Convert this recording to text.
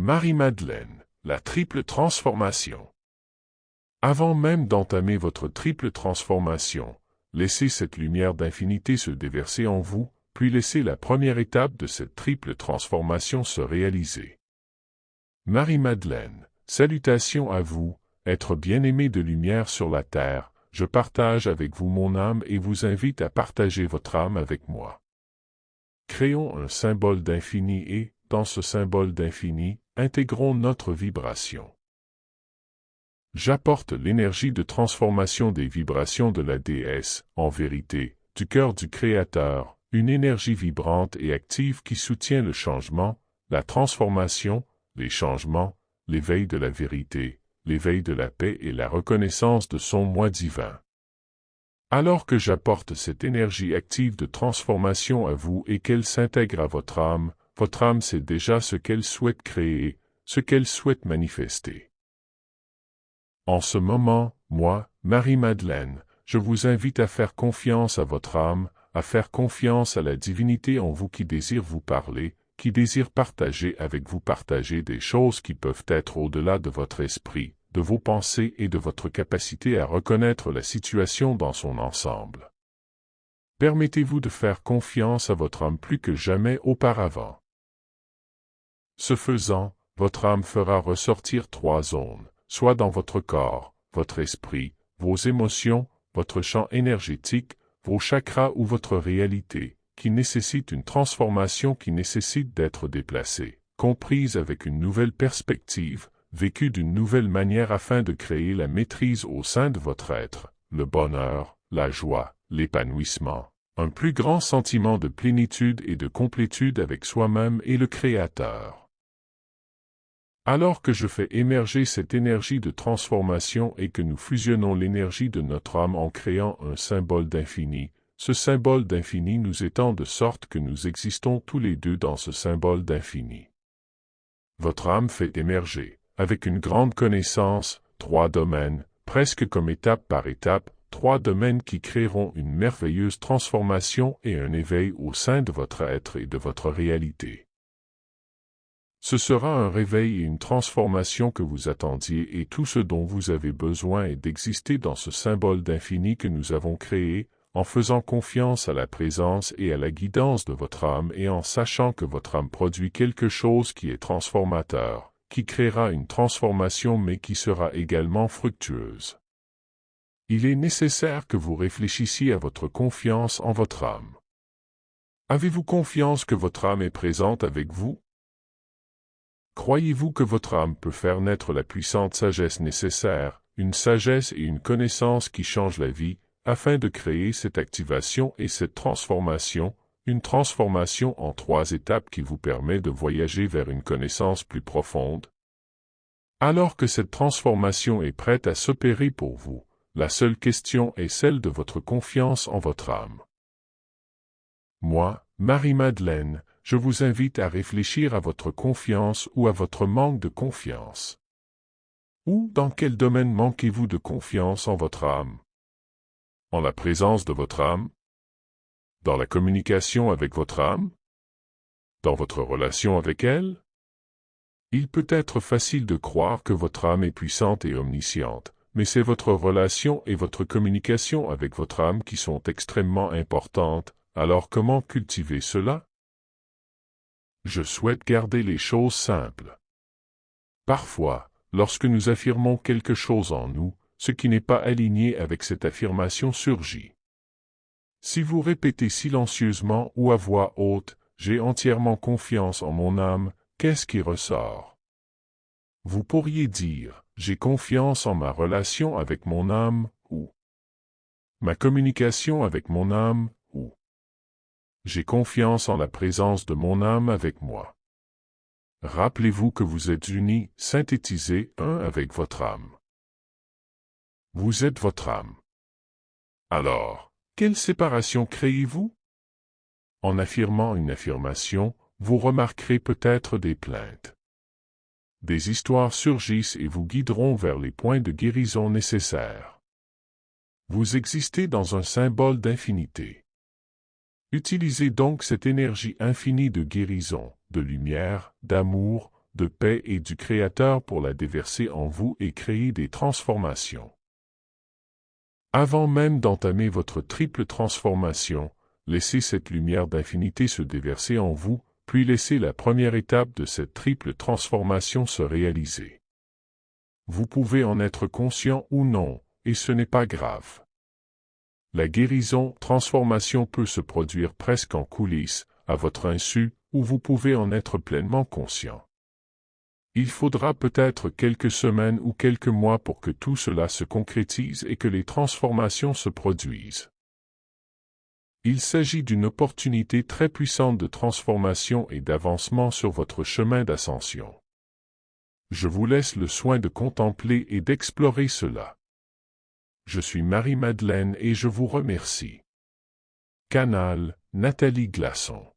Marie-Madeleine, la triple transformation. Avant même d'entamer votre triple transformation, laissez cette lumière d'infinité se déverser en vous, puis laissez la première étape de cette triple transformation se réaliser. Marie-Madeleine, salutations à vous, être bien-aimé de lumière sur la terre, je partage avec vous mon âme et vous invite à partager votre âme avec moi. Créons un symbole d'infini et, dans ce symbole d'infini, intégrons notre vibration. J'apporte l'énergie de transformation des vibrations de la déesse, en vérité, du cœur du Créateur, une énergie vibrante et active qui soutient le changement, la transformation, les changements, l'éveil de la vérité, l'éveil de la paix et la reconnaissance de son moi divin. Alors que j'apporte cette énergie active de transformation à vous et qu'elle s'intègre à votre âme sait déjà ce qu'elle souhaite créer, ce qu'elle souhaite manifester. En ce moment, moi, Marie-Madeleine, je vous invite à faire confiance à votre âme, à faire confiance à la divinité en vous qui désire vous parler, qui désire partager avec vous des choses qui peuvent être au-delà de votre esprit, de vos pensées et de votre capacité à reconnaître la situation dans son ensemble. Permettez-vous de faire confiance à votre âme plus que jamais auparavant. Ce faisant, votre âme fera ressortir 3 zones, soit dans votre corps, votre esprit, vos émotions, votre champ énergétique, vos chakras ou votre réalité, qui nécessite une transformation qui nécessite d'être déplacée, comprise avec une nouvelle perspective, vécue d'une nouvelle manière afin de créer la maîtrise au sein de votre être, le bonheur, la joie, l'épanouissement, un plus grand sentiment de plénitude et de complétude avec soi-même et le Créateur. Alors que je fais émerger cette énergie de transformation et que nous fusionnons l'énergie de notre âme en créant un symbole d'infini, ce symbole d'infini nous étend de sorte que nous existons tous les deux dans ce symbole d'infini. Votre âme fait émerger, avec une grande connaissance, 3 domaines, presque comme étape par étape, 3 domaines qui créeront une merveilleuse transformation et un éveil au sein de votre être et de votre réalité. Ce sera un réveil et une transformation que vous attendiez et tout ce dont vous avez besoin est d'exister dans ce symbole d'infini que nous avons créé, en faisant confiance à la présence et à la guidance de votre âme et en sachant que votre âme produit quelque chose qui est transformateur, qui créera une transformation mais qui sera également fructueuse. Il est nécessaire que vous réfléchissiez à votre confiance en votre âme. Avez-vous confiance que votre âme est présente avec vous? Croyez-vous que votre âme peut faire naître la puissante sagesse nécessaire, une sagesse et une connaissance qui changent la vie, afin de créer cette activation et cette transformation, une transformation en 3 étapes qui vous permet de voyager vers une connaissance plus profonde? Alors que cette transformation est prête à s'opérer pour vous, la seule question est celle de votre confiance en votre âme. Moi, Marie-Madeleine, je vous invite à réfléchir à votre confiance ou à votre manque de confiance. Ou dans quel domaine manquez-vous de confiance en votre âme? En la présence de votre âme? Dans la communication avec votre âme? Dans votre relation avec elle? Il peut être facile de croire que votre âme est puissante et omnisciente, mais c'est votre relation et votre communication avec votre âme qui sont extrêmement importantes, alors comment cultiver cela? Je souhaite garder les choses simples. Parfois, lorsque nous affirmons quelque chose en nous, ce qui n'est pas aligné avec cette affirmation surgit. Si vous répétez silencieusement ou à voix haute, « J'ai entièrement confiance en mon âme », qu'est-ce qui ressort? Vous pourriez dire, « J'ai confiance en ma relation avec mon âme » ou « Ma communication avec mon âme » ou j'ai confiance en la présence de mon âme avec moi. Rappelez-vous que vous êtes unis, synthétisés, un avec votre âme. Vous êtes votre âme. Alors, quelle séparation créez-vous? En affirmant une affirmation, vous remarquerez peut-être des plaintes. Des histoires surgissent et vous guideront vers les points de guérison nécessaires. Vous existez dans un symbole d'infinité. Utilisez donc cette énergie infinie de guérison, de lumière, d'amour, de paix et du Créateur pour la déverser en vous et créer des transformations. Avant même d'entamer votre triple transformation, laissez cette lumière d'infinité se déverser en vous, puis laissez la première étape de cette triple transformation se réaliser. Vous pouvez en être conscient ou non, et ce n'est pas grave. La guérison, transformation peut se produire presque en coulisses, à votre insu, ou vous pouvez en être pleinement conscient. Il faudra peut-être quelques semaines ou quelques mois pour que tout cela se concrétise et que les transformations se produisent. Il s'agit d'une opportunité très puissante de transformation et d'avancement sur votre chemin d'ascension. Je vous laisse le soin de contempler et d'explorer cela. Je suis Marie-Madeleine et je vous remercie. Canal, Nathalie Glasson.